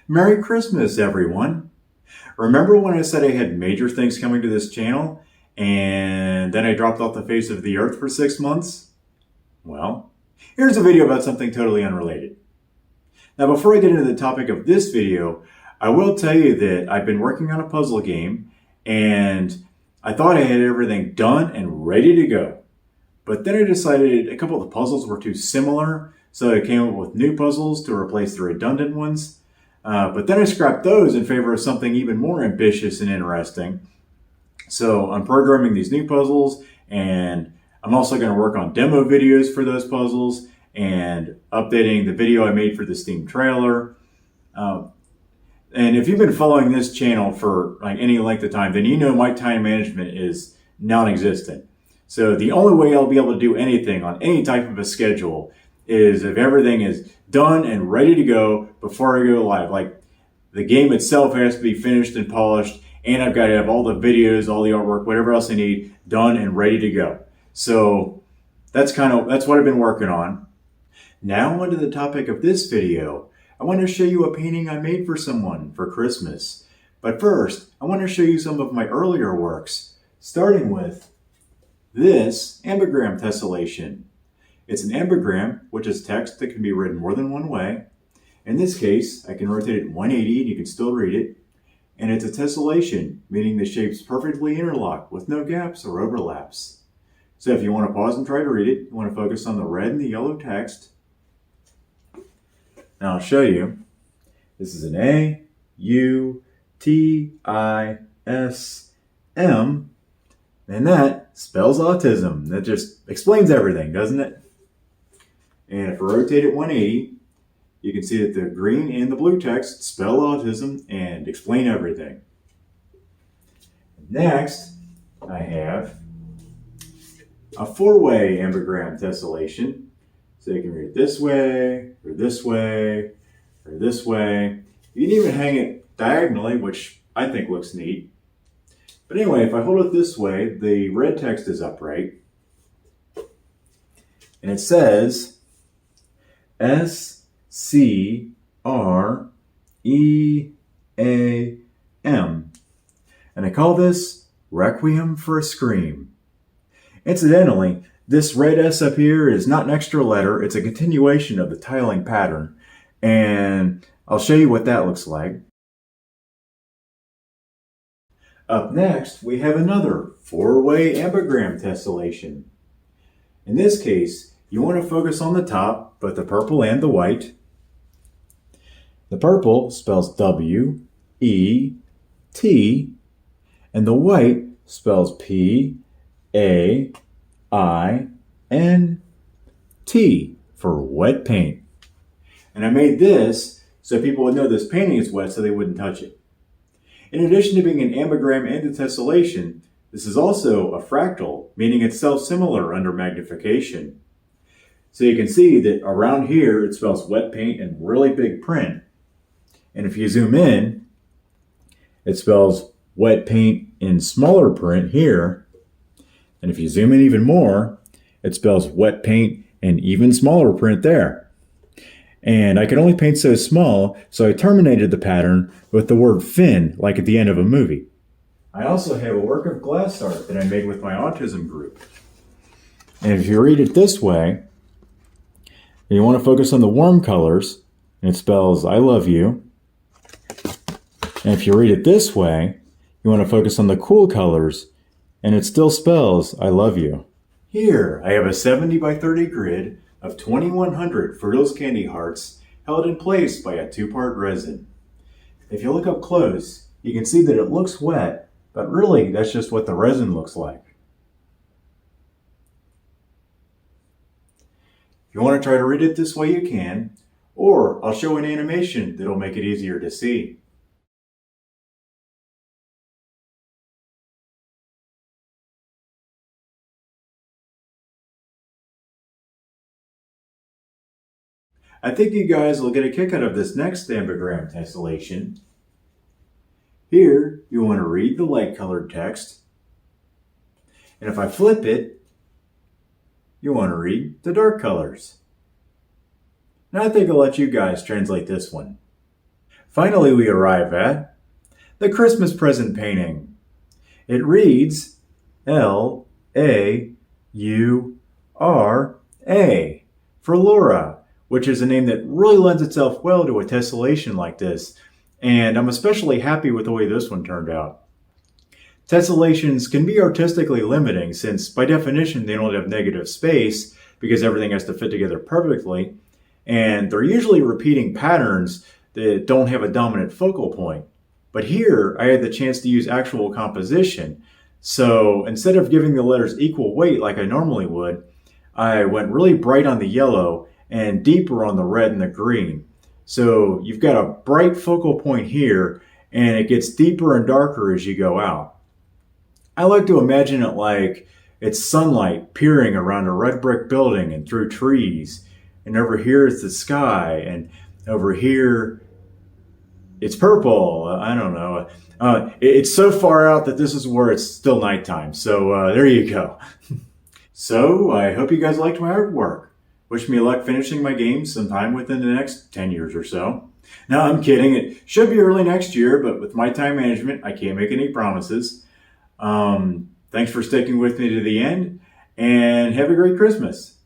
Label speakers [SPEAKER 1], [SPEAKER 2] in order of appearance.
[SPEAKER 1] Merry Christmas, everyone. Remember when I said I had major things coming to this channel and then I dropped off the face of the earth for 6 months? Well, here's a video about something totally unrelated. Now, before I get into the topic of this video, I will tell you that I've been working on a puzzle game and I thought I had everything done and ready to go. But then I decided a couple of the puzzles were too similar, so I came up with new puzzles to replace the redundant ones. But then I scrapped those in favor of something even more ambitious and interesting. So I'm programming these new puzzles, and I'm also going to work on demo videos for those puzzles and updating the video I made for the Steam trailer. And if you've been following this channel for like any length of time, then you know my time management is non-existent. So the only way I'll be able to do anything on any type of a schedule is if everything is done and ready to go before I go live. Like the game itself has to be finished and polished, and I've got to have all the videos, all the artwork, whatever else I need done and ready to go. So that's what I've been working on. Now onto the topic of this video. I want to show you a painting I made for someone for Christmas. But first, I want to show you some of my earlier works, starting with this ambigram tessellation. It's an ambigram, which is text that can be read more than one way. In this case, I can rotate it 180 and you can still read it. And it's a tessellation, meaning the shapes perfectly interlock with no gaps or overlaps. So if you want to pause and try to read it, you want to focus on the red and the yellow text. Now I'll show you. This is an A-U-T-I-S-M, and that spells autism. That just explains everything, doesn't it? And if I rotate it 180, you can see that the green and the blue text spell autism and explain everything. Next, I have a four-way ambigram tessellation. So you can read it this way, or this way, or this way. You can even hang it diagonally, which I think looks neat. But anyway, if I hold it this way, the red text is upright. And it says S-C-R-E-A-M. And I call this Requiem for a Scream. Incidentally, this red S up here is not an extra letter, it's a continuation of the tiling pattern. And I'll show you what that looks like. Up next, we have another four-way ambigram tessellation. In this case, you want to focus on the top, both the purple and the white. The purple spells W-E-T, and the white spells P-A-I-N-T for wet paint. And I made this so people would know this painting is wet so they wouldn't touch it. In addition to being an ambigram and a tessellation, this is also a fractal, meaning it's self-similar under magnification. So you can see that around here it spells wet paint in really big print. And if you zoom in, it spells wet paint in smaller print here. And if you zoom in even more, it spells wet paint in even smaller print there. And I could only paint so small, so I terminated the pattern with the word fin, like at the end of a movie. I also have a work of glass art that I made with my autism group. And if you read it this way, you want to focus on the warm colors, and it spells I love you. And if you read it this way, you want to focus on the cool colors, and it still spells I love you. Here, I have a 70 by 30 grid of 2100 Fritos candy hearts held in place by a 2-part resin. If you look up close, you can see that it looks wet, but really that's just what the resin looks like. If you want to try to read it this way, you can, or I'll show an animation that'll make it easier to see. I think you guys will get a kick out of this next ambigram tessellation. Here, you want to read the light colored text. And if I flip it, you want to read the dark colors. Now I think I'll let you guys translate this one. Finally, we arrive at the Christmas present painting. It reads Laura for Laura, which is a name that really lends itself well to a tessellation like this, and I'm especially happy with the way this one turned out. Tessellations can be artistically limiting since, by definition, they don't have negative space because everything has to fit together perfectly, and they're usually repeating patterns that don't have a dominant focal point. But here, I had the chance to use actual composition, so instead of giving the letters equal weight like I normally would, I went really bright on the yellow and deeper on the red and the green. So you've got a bright focal point here, and it gets deeper and darker as you go out. I like to imagine it like it's sunlight peering around a red brick building and through trees. And over here is the sky, and over here it's purple. I don't know. It's so far out that this is where it's still nighttime. So there you go. So I hope you guys liked my artwork. Wish me luck finishing my game sometime within the next 10 years or so. No, I'm kidding. It should be early next year, but with my time management, I can't make any promises. Thanks for sticking with me to the end, and have a great Christmas.